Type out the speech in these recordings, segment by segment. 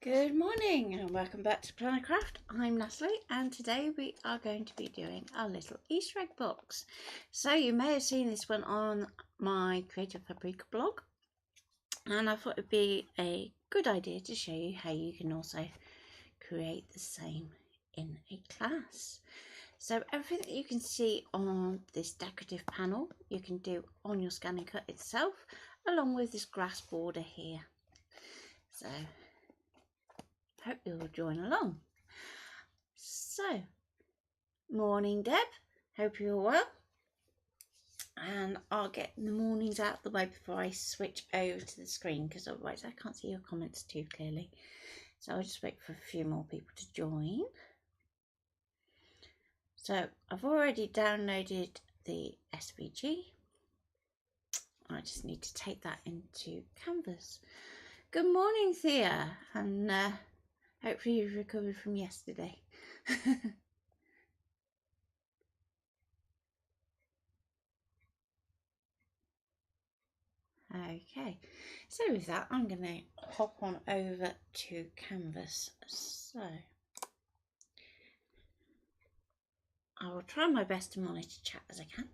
Good morning and welcome back to Planner Craft. I'm Natalie and today we are going to be doing a little Easter egg box. So you may have seen this one on my Creative Fabrica blog, and I thought it would be a good idea to show you how you can also create the same in a class. So everything that you can see on this decorative panel you can do on your scanning cut itself, along with this grass border here. So hope you'll join along. So, morning Deb, hope you're well. And I'll get the mornings out of the way before I switch over to the screen, because otherwise I can't see your comments too clearly. So I'll just wait for a few more people to join. So I've already downloaded the SVG. I just need to take that into Canvas. Good morning Thea, and hopefully you've recovered from yesterday. Okay, so with that I'm going to hop on over to Canvas. So I will try my best to monitor chat as I can.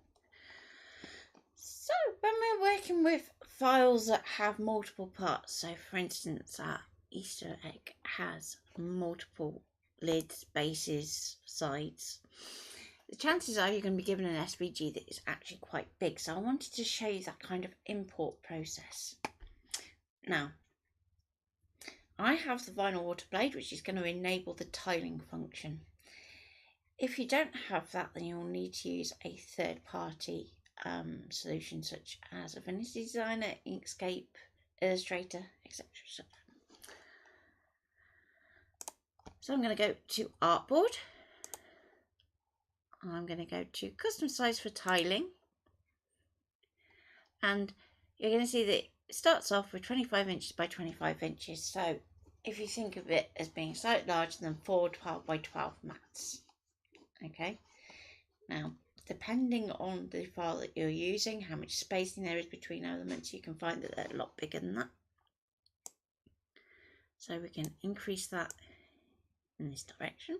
So when we're working with files that have multiple parts, so for instance our Easter egg has multiple lids, bases, sides, the chances are you're going to be given an SVG that is actually quite big. So I wanted to show you that kind of import process. Now, I have the vinyl water blade, which is going to enable the tiling function. If you don't have that, then you'll need to use a third-party solution such as Affinity Designer, Inkscape, Illustrator, etc. So I'm going to go to Artboard. I'm going to go to Custom Size for Tiling. And you're going to see that it starts off with 25 inches by 25 inches. So if you think of it as being slightly larger than 4 12 by 12 mats. Okay. Now, depending on the file that you're using, how much spacing there is between elements, you can find that they're a lot bigger than that. So we can increase that in this direction.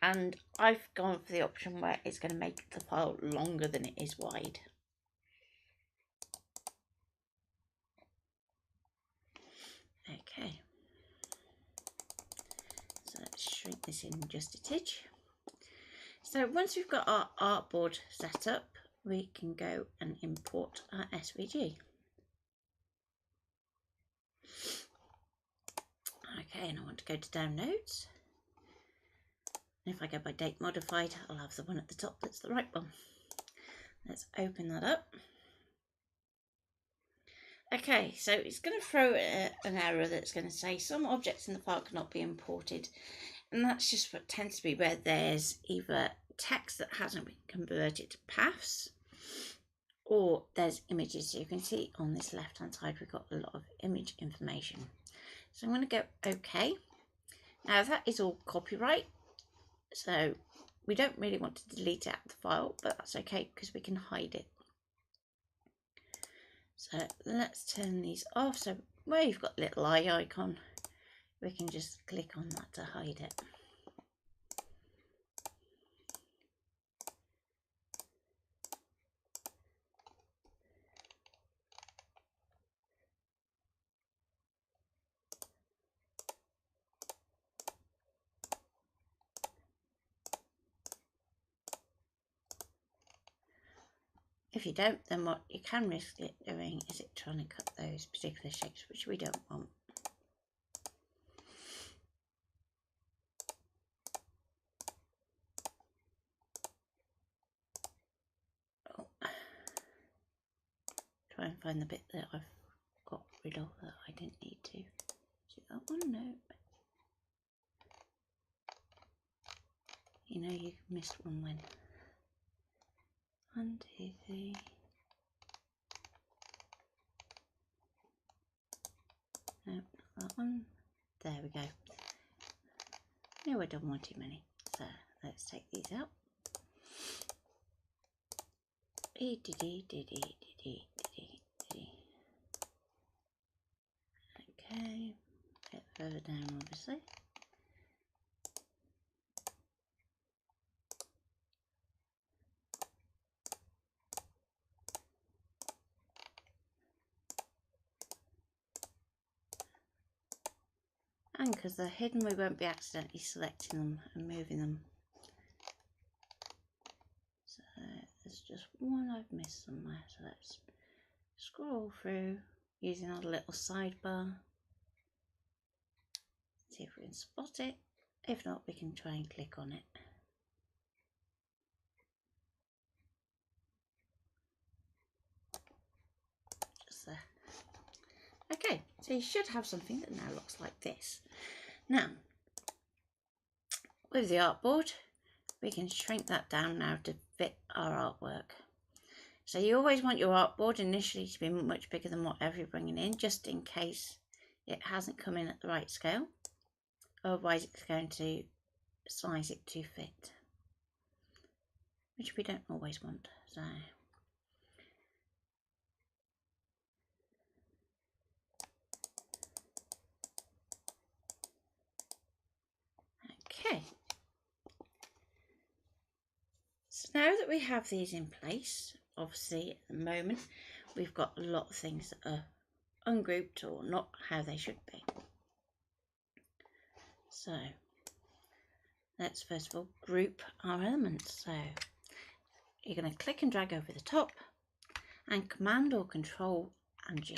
And I've gone for the option where it's going to make the file longer than it is wide. Okay. So let's shrink this in just a tidge. So once we've got our artboard set up, we can go and import our SVG. Okay, and I want to go to downloads. And if I go by date modified, I'll have the one at the top that's the right one. Let's open that up. Okay, so it's going to throw an error that's going to say some objects in the file cannot be imported. And that's just what tends to be where there's either text that hasn't been converted to paths, or there's images. So you can see on this left hand side we've got a lot of image information. So I'm going to go OK. Now that is all copyright, so we don't really want to delete it out of the file, but that's okay because we can hide it. So let's turn these off. So where you've got the little eye icon, we can just click on that to hide it. If you don't, then what you can risk it doing is it trying to cut those particular shapes, which we don't want. Oh. Try and find the bit that I've got rid of that I didn't need to. Is it that one? No. You know you missed one when. 1, 2, 3. No, not that one. There we go. No, I don't want too many. So let's take these out. Okay. further down, obviously. And because they're hidden, we won't be accidentally selecting them and moving them. So there's just one I've missed somewhere. So let's scroll through using our little sidebar. See if we can spot it. If not, we can try and click on it. Just there. Okay, so you should have something that now looks like this. Now, with the artboard, we can shrink that down now to fit our artwork. So you always want your artboard initially to be much bigger than whatever you're bringing in, just in case it hasn't come in at the right scale. Otherwise it's going to size it to fit, which we don't always want. So okay, so now that we have these in place, obviously at the moment we've got a lot of things that are ungrouped or not how they should be. So let's first of all group our elements. So you're going to click and drag over the top and Command or Control and G.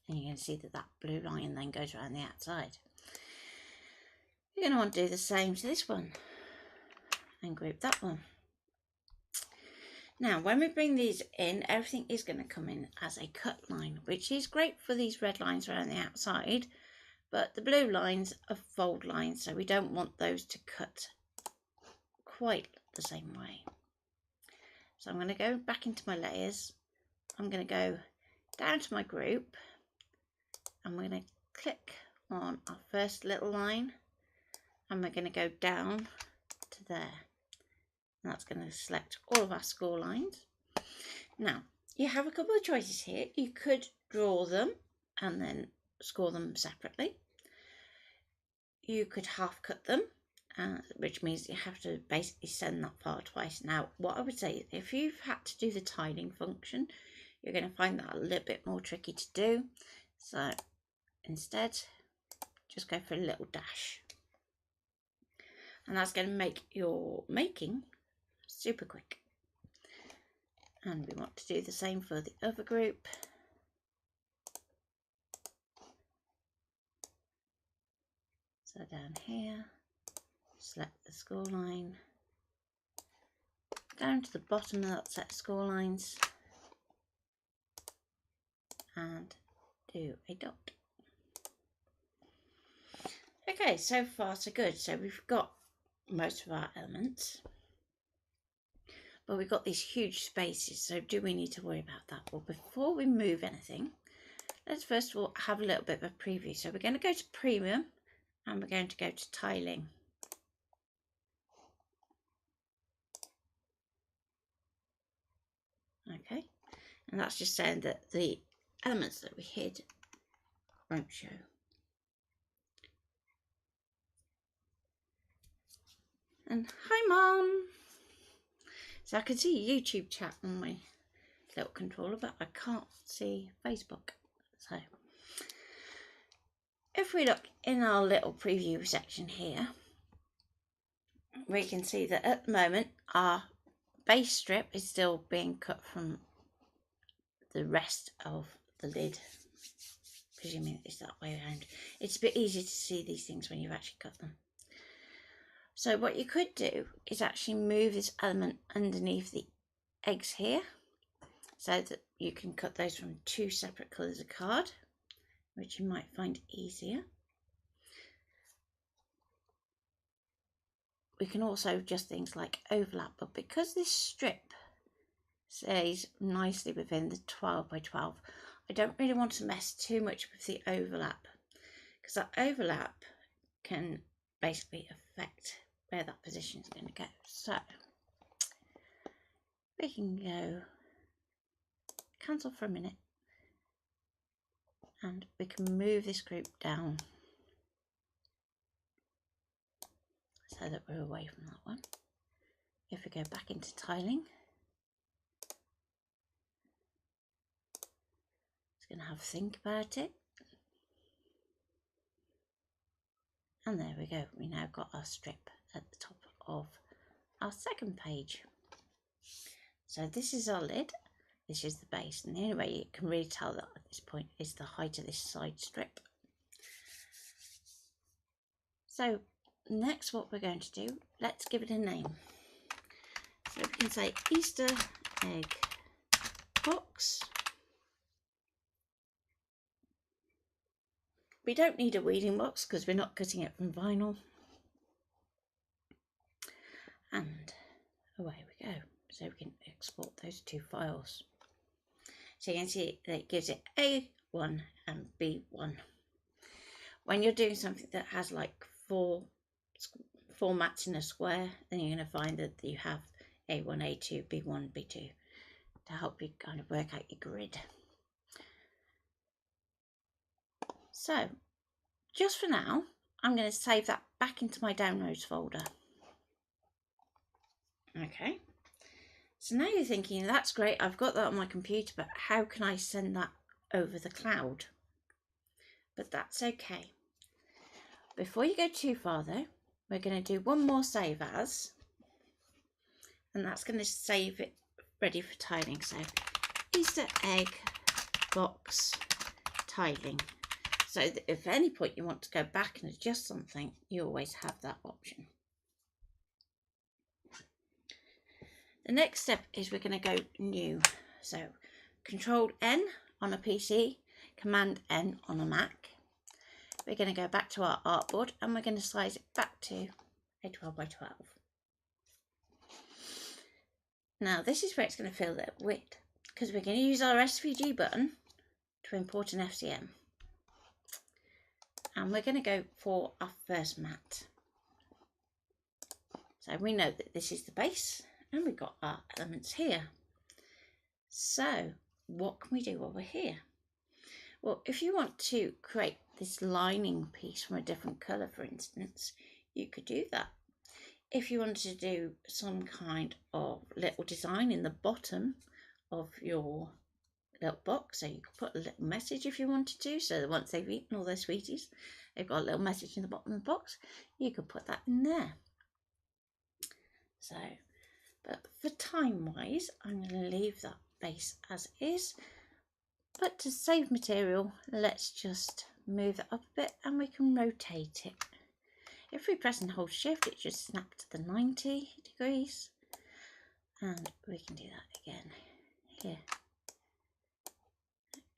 And you're going to see that that blue line then goes around the outside. You're going to want to do the same to this one and group that one. Now when we bring these in, everything is going to come in as a cut line, which is great for these red lines around the outside, but the blue lines are fold lines, so we don't want those to cut quite the same way. So I'm going to go back into my layers. I'm going to go down to my group and we're going to click on our first little line and we're going to go down to there. And that's going to select all of our score lines. Now you have a couple of choices here. You could draw them and then score them separately. You could half cut them, which means you have to basically send that file twice. Now what I would say is if you've had to do the tiling function, you're going to find that a little bit more tricky to do. So instead just go for a little dash, and that's going to make your making super quick. And we want to do the same for the other group. So down here, select the score line, down to the bottom of that set of score lines and do a dot. Okay, so far so good. So we've got most of our elements, but we've got these huge spaces, so do we need to worry about that? Well, before we move anything, let's first of all have a little bit of a preview. So we're going to go to Premium and we're going to go to Tiling. Okay, and that's just saying that the elements that we hid won't show. And hi Mum! So I can see YouTube chat on my little controller, but I can't see Facebook. So if we look in our little preview section here, we can see that at the moment our base strip is still being cut from the rest of the lid, presuming it's that way around. It's a bit easier to see these things when you've actually cut them. So what you could do is actually move this element underneath the eggs here, so that you can cut those from two separate colours of card, which you might find easier. We can also adjust things like overlap, but because this strip stays nicely within the 12 by 12, I don't really want to mess too much with the overlap, because that overlap can basically affect where that position is going to go. So we can go cancel for a minute and we can move this group down so that we're away from that one. If we go back into tiling, it's going to have a think about it. And there we go, we now got our strip at the top of our second page. So this is our lid, this is the base, and the only way you can really tell that at this point is the height of this side strip. So next what we're going to do, let's give it a name. So we can say Easter egg box. We don't need a weeding box because we're not cutting it from vinyl. And away we go. So we can export those two files. So you can see that it gives it A1 and B1. When you're doing something that has like four formats in a square, then you're going to find that you have A1, A2, B1, B2 to help you kind of work out your grid. So just for now, I'm going to save that back into my downloads folder. Okay, so now you're thinking, that's great, I've got that on my computer, but how can I send that over the cloud? But that's okay. Before you go too far though, we're going to do one more save as, and that's going to save it ready for tiling. So Easter egg box tiling. So that if at any point you want to go back and adjust something, you always have that option. The next step is we're going to go new. So Control N on a PC, Command N on a Mac. We're going to go back to our artboard and we're going to size it back to a 12 by 12. Now this is where it's going to fill that width, because we're going to use our SVG button to import an FCM. And we're going to go for our first mat. So we know that this is the base and we've got our elements here. So what can we do while we're here? Well, if you want to create this lining piece from a different colour, for instance, you could do that. If you wanted to do some kind of little design in the bottom of your little box, so you could put a little message if you wanted to, so that once they've eaten all their sweeties, they've got a little message in the bottom of the box, you could put that in there. So, but for time wise, I'm going to leave that base as is, but to save material, let's just move it up a bit and we can rotate it. If we press and hold shift, it should snap to the 90 degrees, and we can do that again here.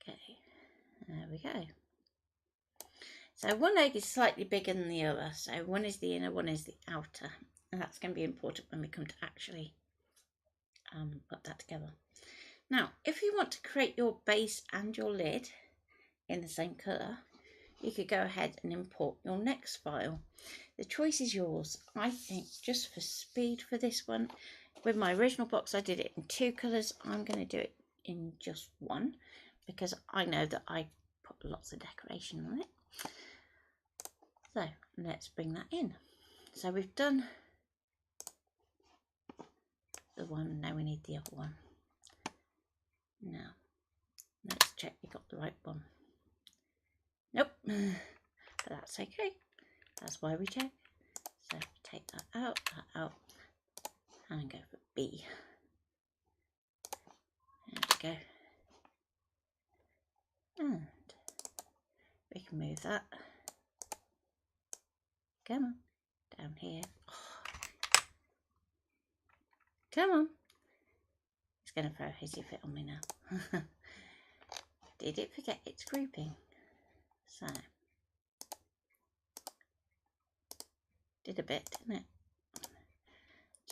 Okay, there we go. So one egg is slightly bigger than the other, so one is the inner, one is the outer, and that's going to be important when we come to actually put that together. Now if you want to create your base and your lid in the same colour, you could go ahead and import your next file. The choice is yours. I think just for speed for this one, with my original box I did it in 2 colours. I'm going to do it in just one because I know that I put lots of decoration on it. So let's bring that in. So we've done the one, now we need the other one. Now let's check we got the right one. Nope, but that's okay. That's why we check. So take that out, and go for B. There we go. And we can move that. Come on, down here. Oh. Come on. It's going to throw a hissy fit on me now. Did it forget its grouping? So, did a bit, didn't it?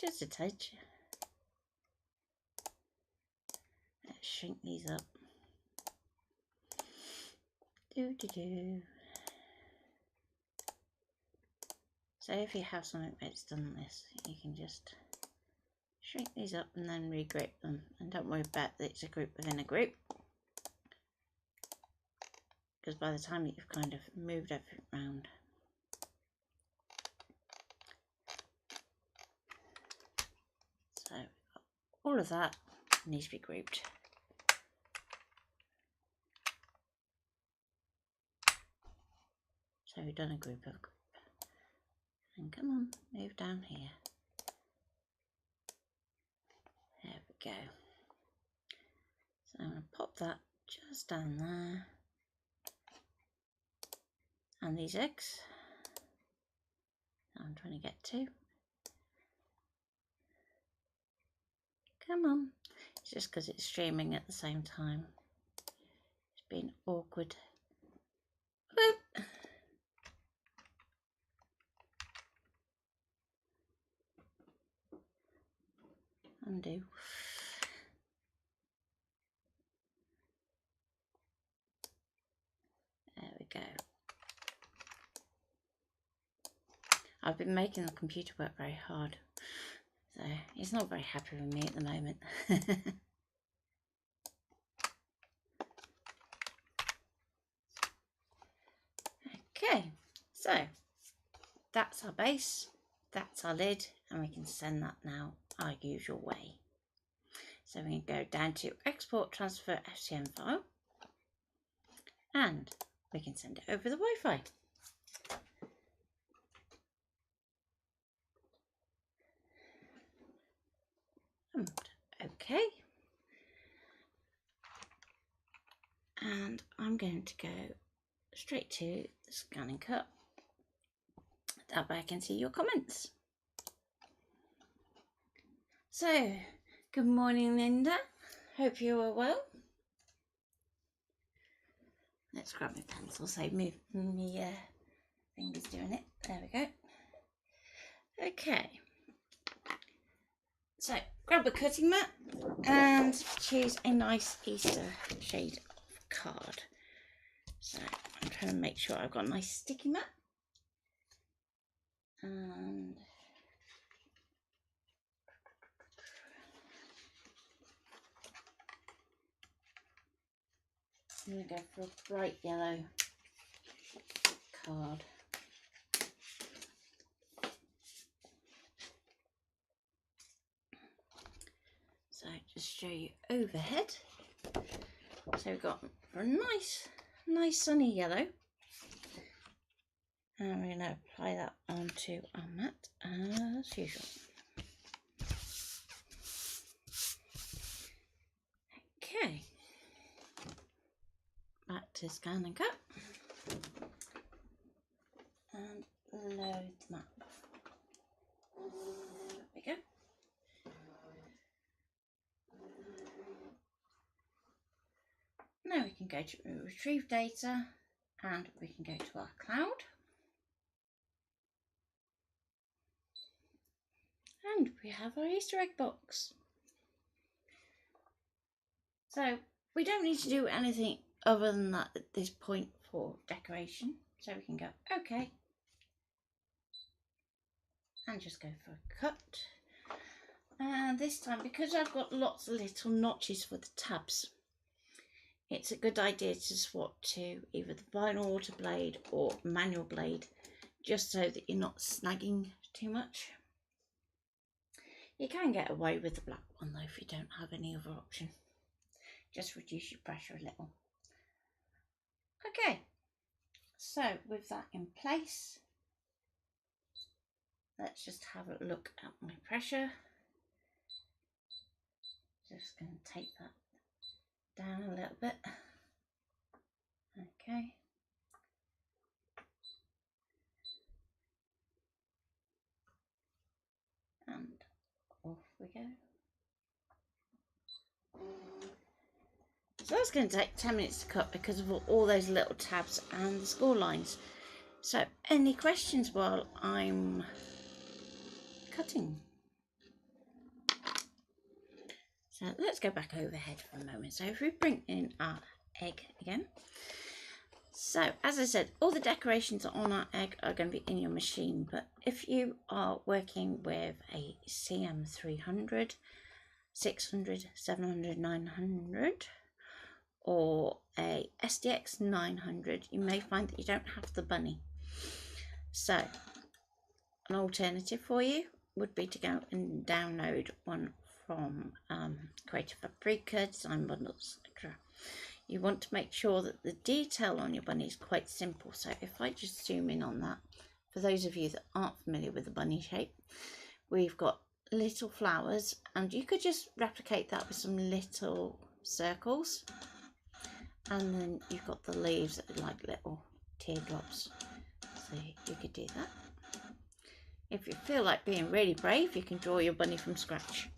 Just a touch. Let's shrink these up. So if you have something that's done this, you can just shrink these up and then regroup them, and don't worry about that it's a group within a group, because by the time that you've kind of moved everything around, all of that needs to be grouped. So we've done a group of group. And come on, move down here. There we go. So I'm going to pop that just down there. And these eggs, I'm trying to get to. Come on. It's just because it's streaming at the same time. It's been awkward. Whoop. Undo. There we go. I've been making the computer work very hard, so it's not very happy with me at the moment. Okay, so that's our base, that's our lid, and we can send that now our usual way. So we can go down to export transfer FCM file, and we can send it over the Wi-Fi. Okay, and I'm going to go straight to the scan and cut. That way I can see your comments. So, good morning, Linda. Hope you are well. Let's grab my pencil, so move my fingers doing it. There we go. Okay. So, grab a cutting mat and choose a nice Easter shade of card. So, I'm trying to make sure I've got a nice sticky mat. And I'm going to go for a bright yellow card. So just show you overhead. So we've got a nice sunny yellow. And we're going to apply that onto our mat as usual. Okay. Back to scan and cut. And load the map. There we go. Now we can go to retrieve data and we can go to our cloud. And we have our Easter egg box. So we don't need to do anything other than that at this point for decoration. So we can go OK. And just go for a cut. And this time, because I've got lots of little notches for the tabs, it's a good idea to swap to either the vinyl auto blade or manual blade, just so that you're not snagging too much. You can get away with the black one though if you don't have any other option. Just reduce your pressure a little. Okay, so with that in place, let's just have a look at my pressure. Just going to take that down a little bit. Okay. And off we go. So that's going to take 10 minutes to cut because of all those little tabs and the score lines. So any questions while I'm cutting? So let's go back overhead for a moment. So if we bring in our egg again. So as I said, all the decorations on our egg are going to be in your machine. But if you are working with a CM300, 600, 700, 900 or a SDX 900, you may find that you don't have the bunny. So an alternative for you would be to go and download one from Creative Paprika, Design Bundles, etc. You want to make sure that the detail on your bunny is quite simple. So if I just zoom in on that, for those of you that aren't familiar with the bunny shape, we've got little flowers, and you could just replicate that with some little circles, and then you've got the leaves that are like little teardrops, so you could do that. If you feel like being really brave, you can draw your bunny from scratch.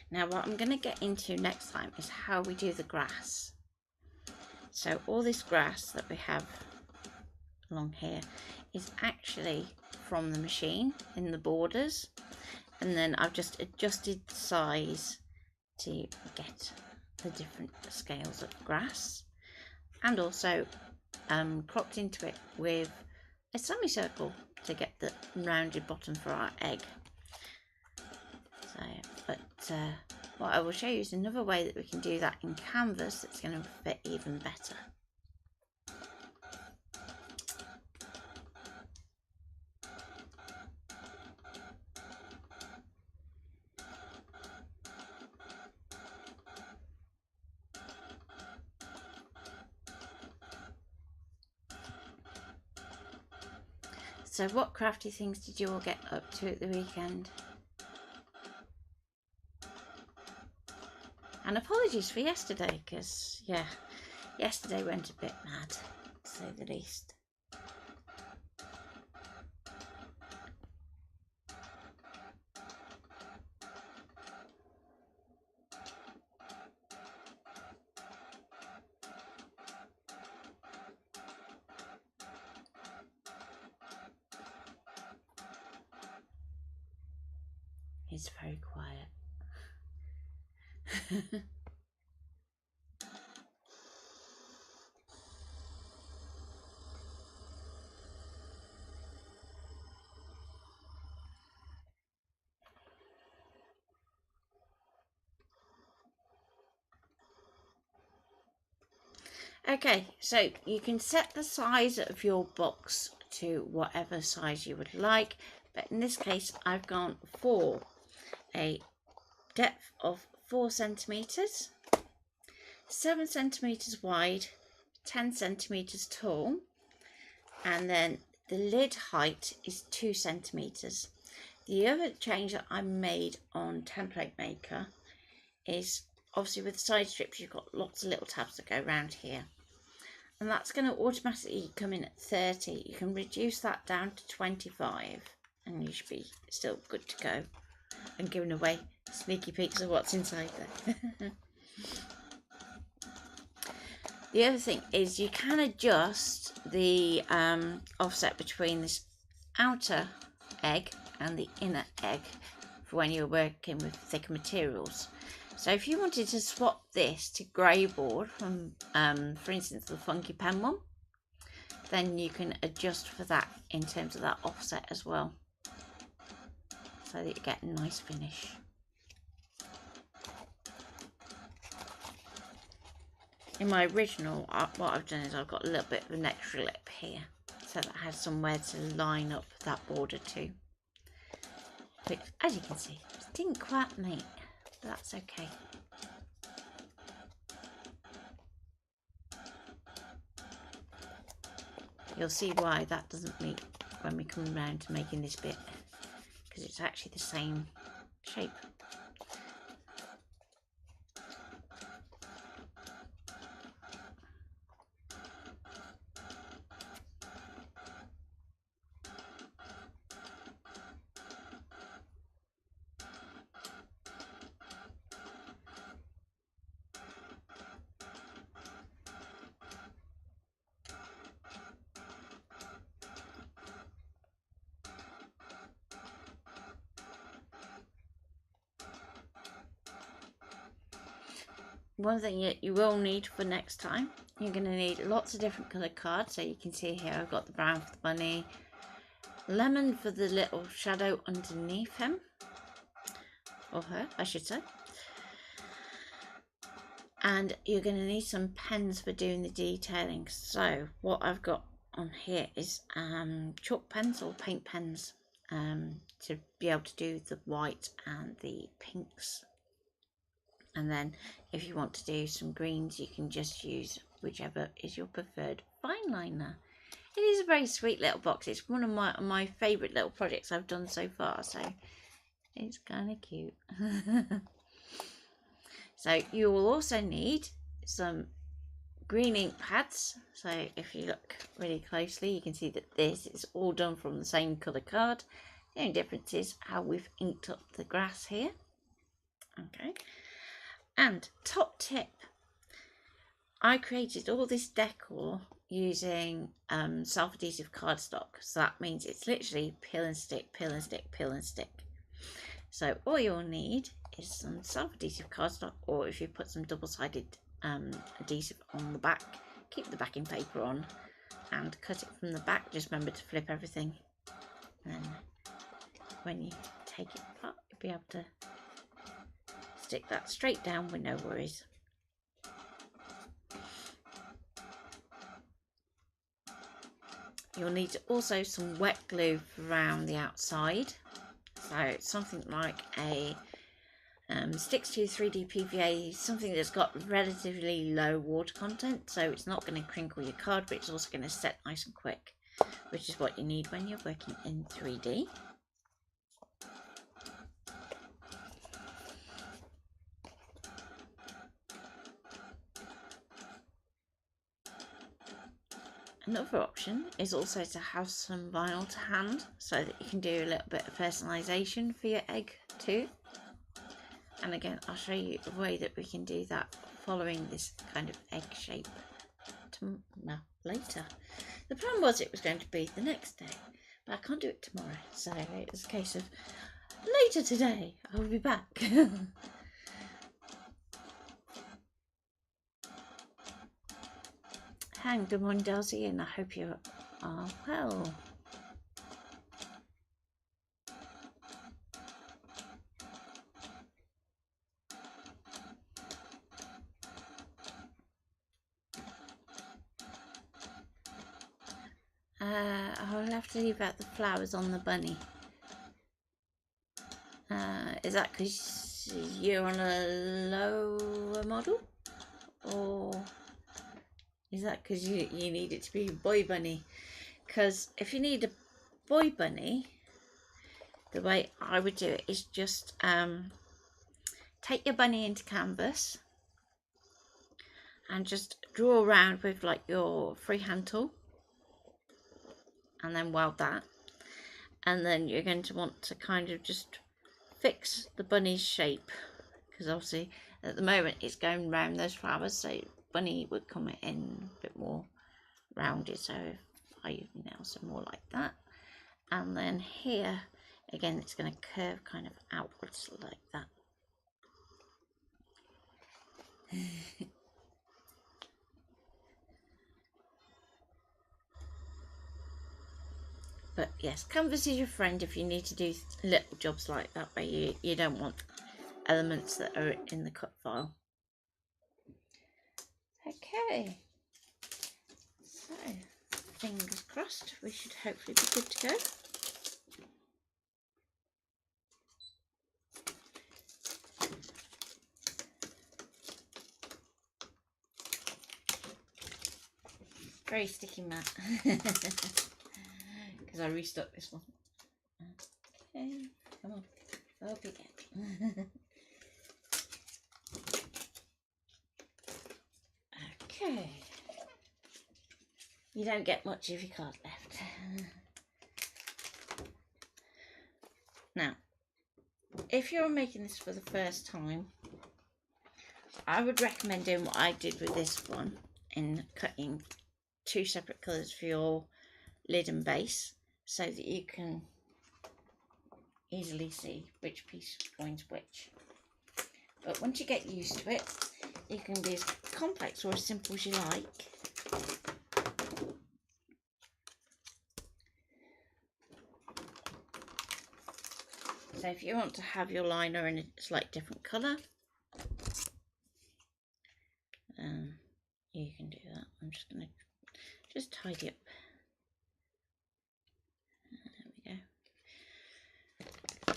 Now what I'm going to get into next time is how we do the grass. So all this grass that we have along here is actually from the machine in the borders, and then I've just adjusted the size to get the different scales of grass, and also cropped into it with a semicircle to get the rounded bottom for our egg. So, but what I will show you is another way that we can do that in canvas that's going to fit even better. So what crafty things did you all get up to at the weekend? And apologies for yesterday, because yeah, yesterday went a bit mad, to say the least. He's very quiet. Okay, so you can set the size of your box to whatever size you would like, but in this case I've gone for a depth of 4 centimeters, 7 centimeters wide, 10 centimeters tall, and then the lid height is 2 centimeters. The other change that I made on Template Maker is obviously with the side strips you've got lots of little tabs that go around here, and that's going to automatically come in at 30. You can reduce that down to 25 and you should be still good to go. And giving away sneaky peeks of what's inside there. The other thing is you can adjust the offset between this outer egg and the inner egg for when you're working with thicker materials. So if you wanted to swap this to grey board from, for instance, the Funky Pen one, then you can adjust for that in terms of that offset as well, so that you get a nice finish. In my original, what I've done is I've got a little bit of an extra lip here, so that has somewhere to line up that border to. Which, as you can see, it didn't quite meet, but that's okay. You'll see why that doesn't meet when we come around to making this bit, because it's actually the same shape. One thing you will need for next time, you're going to need lots of different coloured cards. So you can see here I've got the brown for the bunny, lemon for the little shadow underneath him, or her I should say, And you're going to need some pens for doing the detailing. So what I've got on here is chalk pens or paint pens to be able to do the white and the pinks. And then if you want to do some greens, you can just use whichever is your preferred fine liner. It is a very sweet little box. It's one of my favourite little projects I've done so far, so it's kind of cute. So you will also need some green ink pads. So if you look really closely, you can see that this is all done from the same colour card. The only difference is how we've inked up the grass here. Okay. And top tip, I created all this decor using self-adhesive cardstock. So that means it's literally peel and stick, peel and stick, peel and stick. So all you'll need is some self-adhesive cardstock, or if you put some double-sided adhesive on the back, keep the backing paper on and cut it from the back. Just remember to flip everything, and then when you take it apart, you'll be able to stick that straight down with no worries. You'll need also some wet glue around the outside. So it's something like a sticks to 3D PVA, something that's got relatively low water content, so it's not going to crinkle your card, but it's also going to set nice and quick, which is what you need when you're working in 3D. Another option is also to have some vinyl to hand, so that you can do a little bit of personalisation for your egg too. And again, I'll show you a way that we can do that following this kind of egg shape later. The plan was it was going to be the next day, but I can't do it tomorrow, so it was a case of later today I'll be back. Hi, good morning, Delzy, and I hope you are well. I'll have to leave out the flowers on the bunny. Is that because you're on a lower model? Or is that because you need it to be a boy bunny? Because if you need a boy bunny, the way I would do it is just take your bunny into canvas and just draw around with like your freehand tool, and then weld that, and then you're going to want to kind of just fix the bunny's shape, because obviously at the moment it's going round those flowers, so bunny would come in a bit more rounded. So if I use my nails, so more like that, and then here again it's going to curve kind of outwards like that. But yes, canvas is your friend if you need to do little jobs like that, where you don't want elements that are in the cut file. Okay, so fingers crossed, we should hopefully be good to go. Very sticky mat. Because I restocked this one. Okay, come on, up again. Okay, you don't get much of your card left. Now, if you're making this for the first time, I would recommend doing what I did with this one, in cutting two separate colours for your lid and base, so that you can easily see which piece joins which. But once you get used to it, you can be as complex or as simple as you like. So if you want to have your liner in a slightly different colour, tidy up. There we go.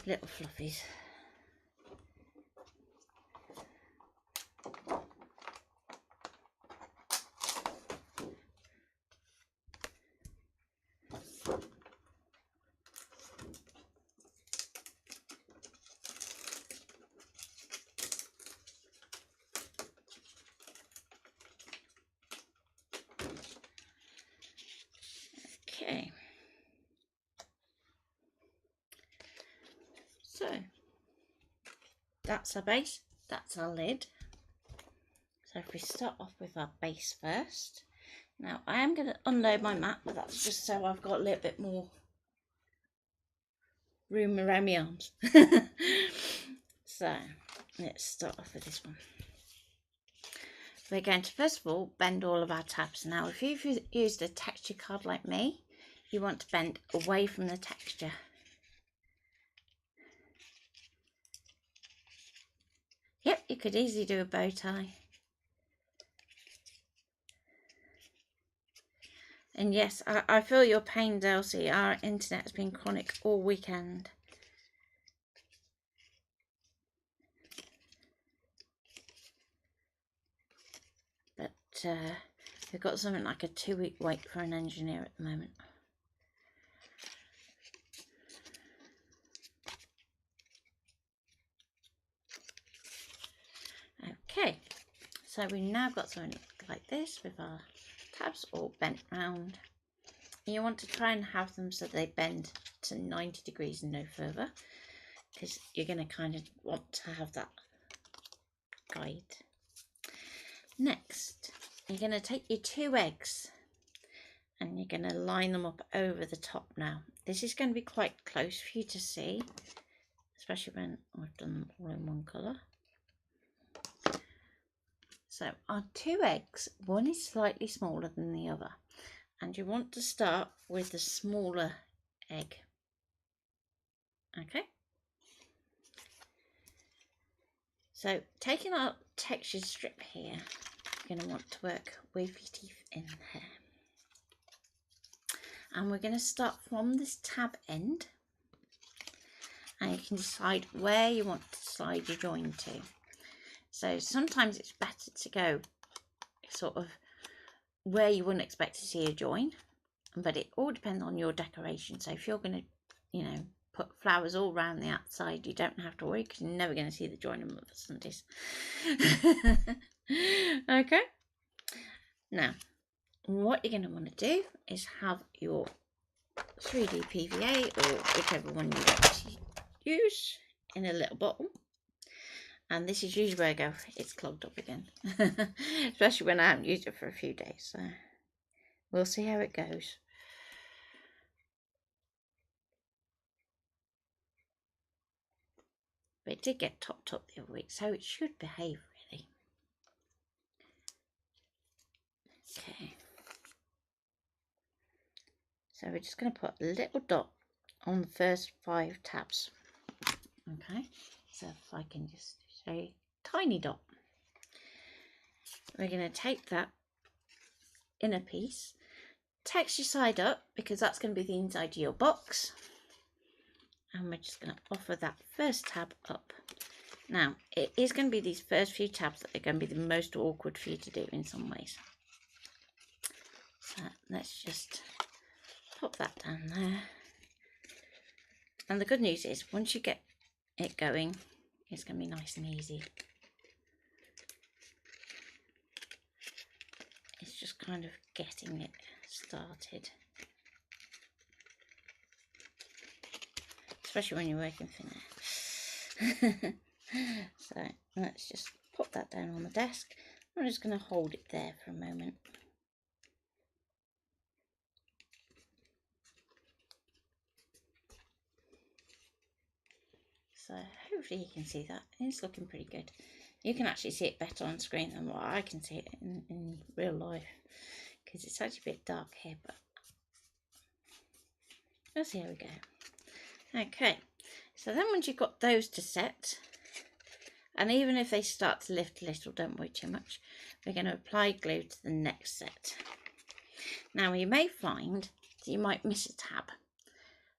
Little fluffies. Okay, so that's our base, that's our lid. So if we start off with our base first. Now I am going to unload my mat, but that's just so I've got a little bit more room around my arms. So let's start off with this one. We're going to first of all bend all of our tabs. Now if you've used a texture card like me, you want to bend away from the texture. Yep, you could easily do a bow tie. And yes, I feel your pain, Elsie. Our internet has been chronic all weekend. But we've got something like a 2-week wait for an engineer at the moment. Okay, so we've now got something like this with our tabs all bent round. You want to try and have them so they bend to 90 degrees and no further, because you're going to kind of want to have that guide. Next, you're going to take your 2 eggs and you're going to line them up over the top. Now this is going to be quite close for you to see, especially when I've done them all in one colour. So our 2 eggs, one is slightly smaller than the other, and you want to start with the smaller egg. Okay, so taking our textured strip here, you're going to want to work with your teeth in here, and we're going to start from this tab end, and you can decide where you want to slide your join to. So sometimes it's better to go sort of where you wouldn't expect to see a join, but it all depends on your decoration. So if you're going to, you know, put flowers all around the outside, you don't have to worry because you're never going to see the join on Mother's Sundays. Okay, now what you're going to want to do is have your 3D PVA or whichever one you want to use in a little bottle. And this is usually where I go, it's clogged up again. Especially when I haven't used it for a few days. So we'll see how it goes. But it did get topped up the other week, so it should behave really. Okay. So we're just going to put a little dot on the first 5 tabs. Okay. So if I can just say tiny dot. We're going to take that inner piece, texture side up, because that's going to be the inside of your box, and we're just going to offer that first tab up. Now it is going to be these first few tabs that are going to be the most awkward for you to do in some ways. So let's just pop that down there, and the good news is once you get it going, it's going to be nice and easy. It's just kind of getting it started, especially when you're working thin air. So let's just pop that down on the desk. I'm just going to hold it there for a moment. So hopefully you can see that. It's looking pretty good. You can actually see it better on screen than what I can see it in real life, because it's actually a bit dark here, but we'll see how we go. Okay, so then once you've got those to set, and even if they start to lift a little, don't worry too much. We're going to apply glue to the next set. Now you may find that you might miss a tab,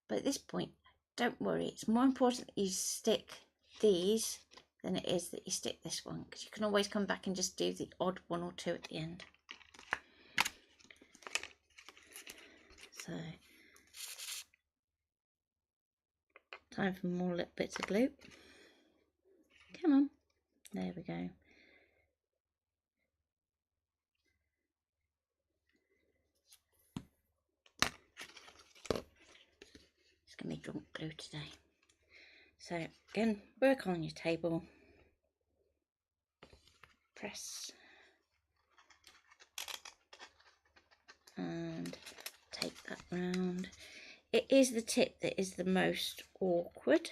but at this point don't worry, it's more important that you stick these than it is that you stick this one, because you can always come back and just do the odd one or two at the end. So time for more little bits of glue. Come on, there we go. It's going to be drunk glue today. So again, work on your table, press and take that round. It is the tip that is the most awkward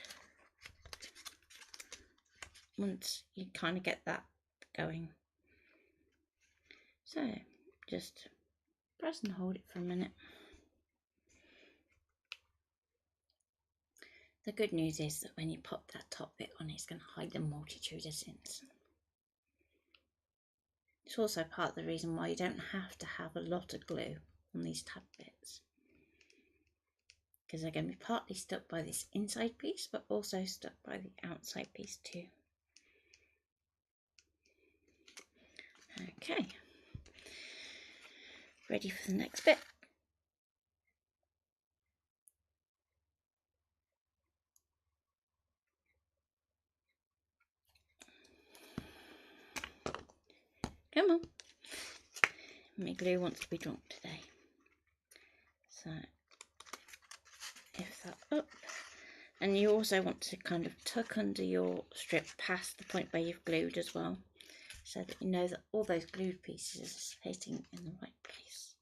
once you kind of get that going. So just press and hold it for a minute. The good news is that when you pop that top bit on, it's going to hide the multitude of sins. It's also part of the reason why you don't have to have a lot of glue on these tab bits, because they're going to be partly stuck by this inside piece, but also stuck by the outside piece too. Okay, ready for the next bit. Come on. My glue wants to be drunk today. So lift that up. And you also want to kind of tuck under your strip past the point where you've glued as well, so that you know that all those glued pieces are hitting in the right place.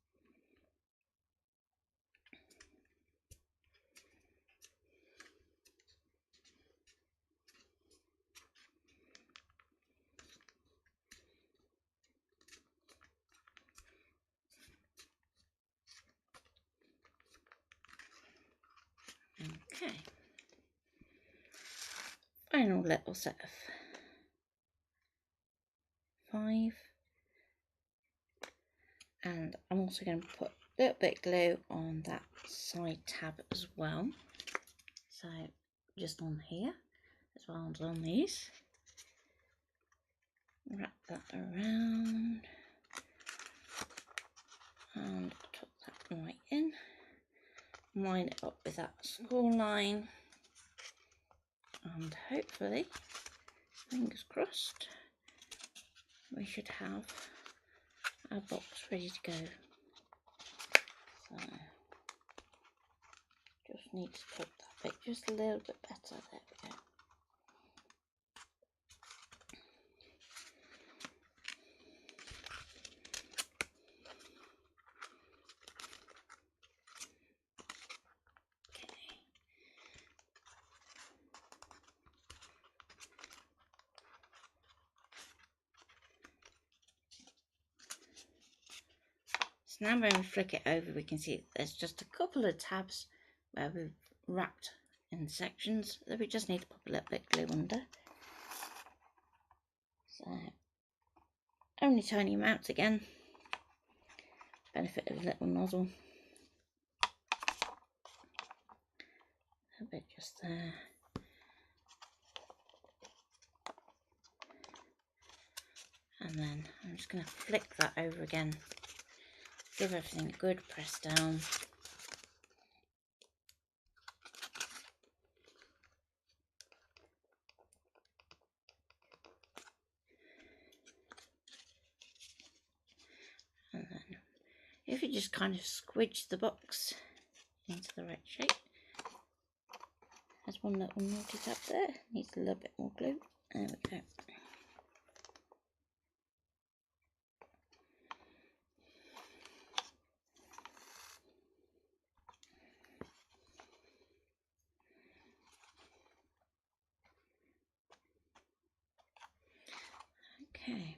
Okay, final little set of 5, and I'm also going to put a little bit of glue on that side tab as well, so just on here as well as on these. Wrap that around and tuck that right in. Line it up with that score line, and hopefully, fingers crossed, we should have our box ready to go. So just need to tuck that bit just a little bit better. There we go. So now when we flick it over, we can see there's just a couple of tabs where we've wrapped in sections that we just need to pop a little bit of glue under. So only tiny amounts again, benefit of a little nozzle. A bit just there. And then I'm just going to flick that over again. Give everything a good press down. And then if you just kind of squidge the box into the right shape. There's one little naughty tab there, needs a little bit more glue. There we go. Okay.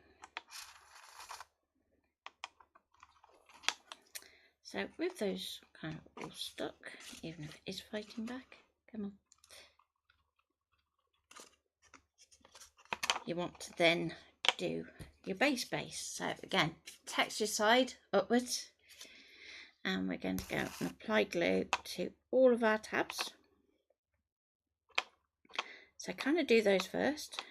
So with those kind of all stuck, even if it is fighting back, come on. You want to then do your base. So again, texture side upwards, And we're going to go and apply glue to all of our tabs. So kind of do those first,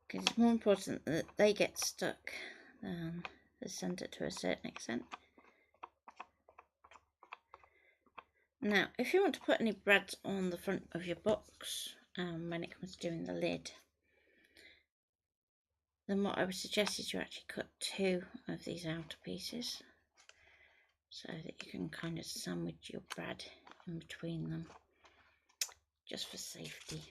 because it's more important that they get stuck than the centre to a certain extent. Now, if you want to put any brads on the front of your box when it comes to doing the lid, then what I would suggest is you actually cut 2 of these outer pieces so that you can kind of sandwich your brad in between them, just for safety.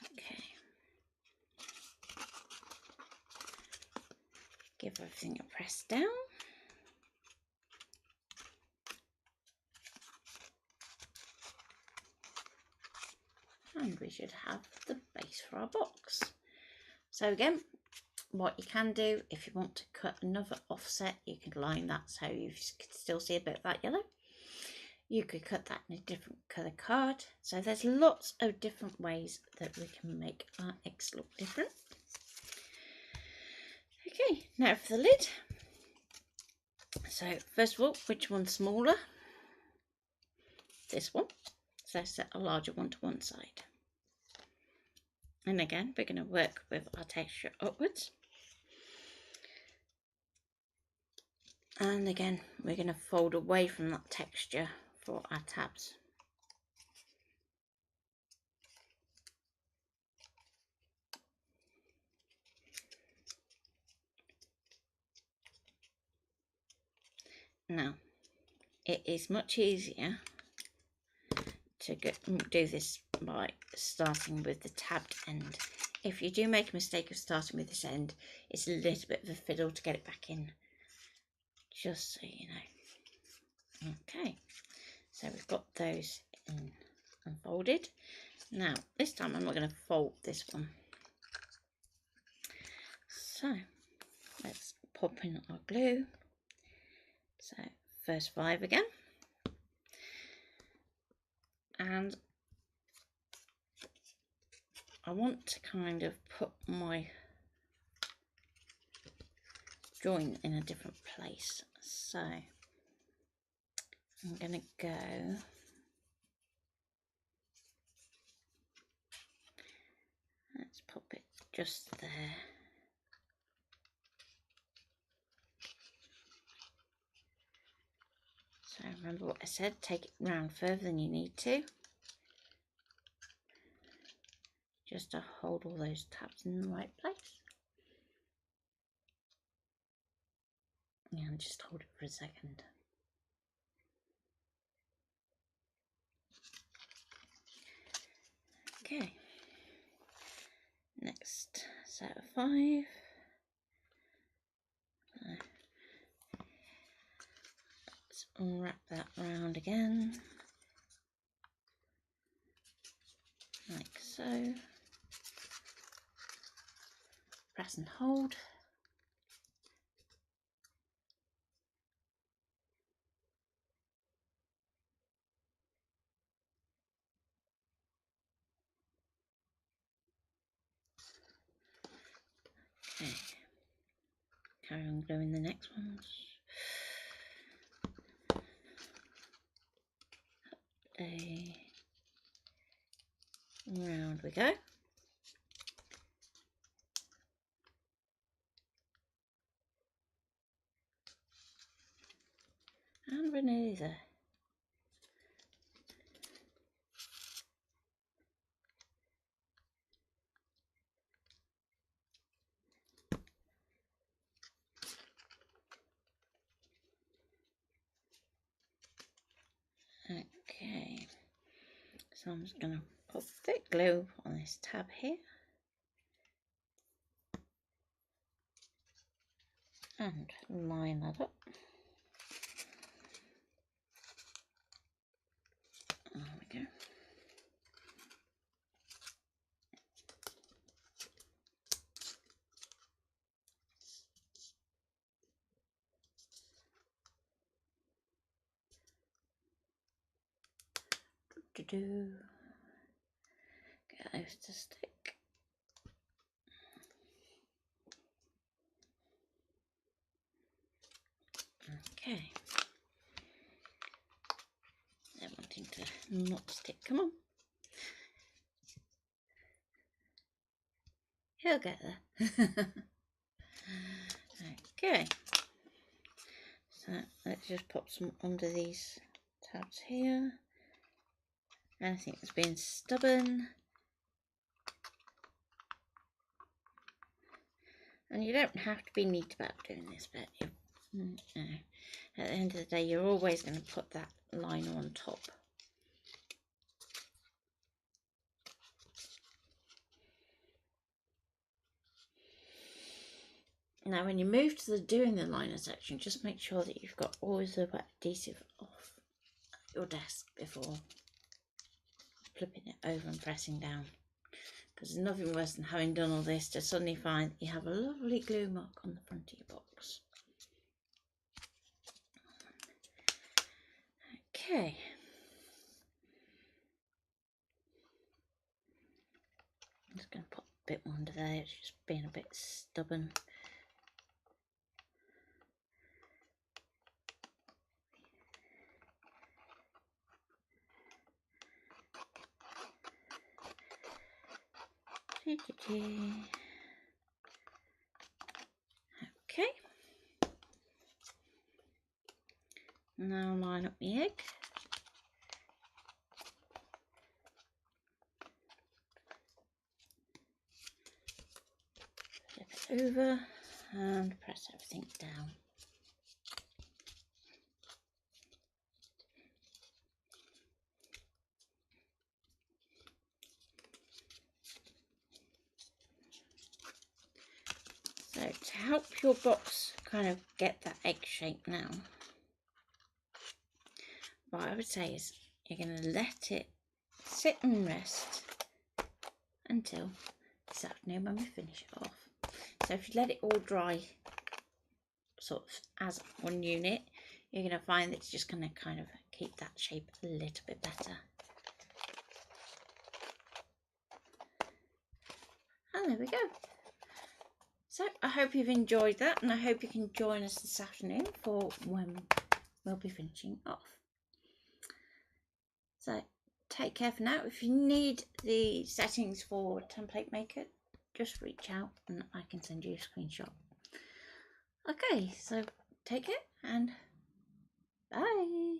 Okay. Give everything a press down. And we should have the base for our box. So again, what you can do, if you want to cut another offset, you can line that so you can still see a bit of that yellow. You could cut that in a different colour card. So there's lots of different ways that we can make our eggs look different. Okay, now for the lid. So first of all, which one's smaller? This one. So set a larger one to one side. And again, we're going to work with our texture upwards. And again, we're going to fold away from that texture for our tabs. Now, it is much easier to do this by starting with the tabbed end. If you do make a mistake of starting with this end, it's a little bit of a fiddle to get it back in, just so you know. Okay, so we've got those in and folded. Now, this time I'm not going to fold this one. So, let's pop in our glue. So, first 5 again. And I want to kind of put my join in a different place. So I'm going to go let's pop it just there. So remember what I said, take it round further than you need to, just to hold all those tabs in the right place. Yeah, and just hold it for a second. Okay, next set of 5. Let's unwrap that round again, like so. Press and hold. Okay. Carry on gluing the next ones. Round we go. And we're nearly there. Okay, so I'm just going to put thick glue on this tab here and line that up. There we go. Get those to stick. not stick. Come on. He'll get there. Okay. So let's just pop some under these tabs here. Anything that's been stubborn. And you don't have to be neat about doing this, but at the end of the day, you're always going to put that liner on top. Now, when you move to the doing the liner section, just make sure that you've got all the wet adhesive off your desk before flipping it over and pressing down. Because there's nothing worse than having done all this to suddenly find you have a lovely glue mark on the front of your box. Okay. I'm just going to put a bit more under there, it's just being a bit stubborn. Okay. Now line up the egg. Flip it over and press everything down. So to help your box kind of get that egg shape now, what I would say is you're going to let it sit and rest until this afternoon when we finish it off. So if you let it all dry sort of as one unit, you're going to find that it's just going to kind of keep that shape a little bit better. And there we go. So I hope you've enjoyed that, and I hope you can join us this afternoon for when we'll be finishing off. So take care for now. If you need the settings for Template Maker, just reach out and I can send you a screenshot. Okay, so take care and bye.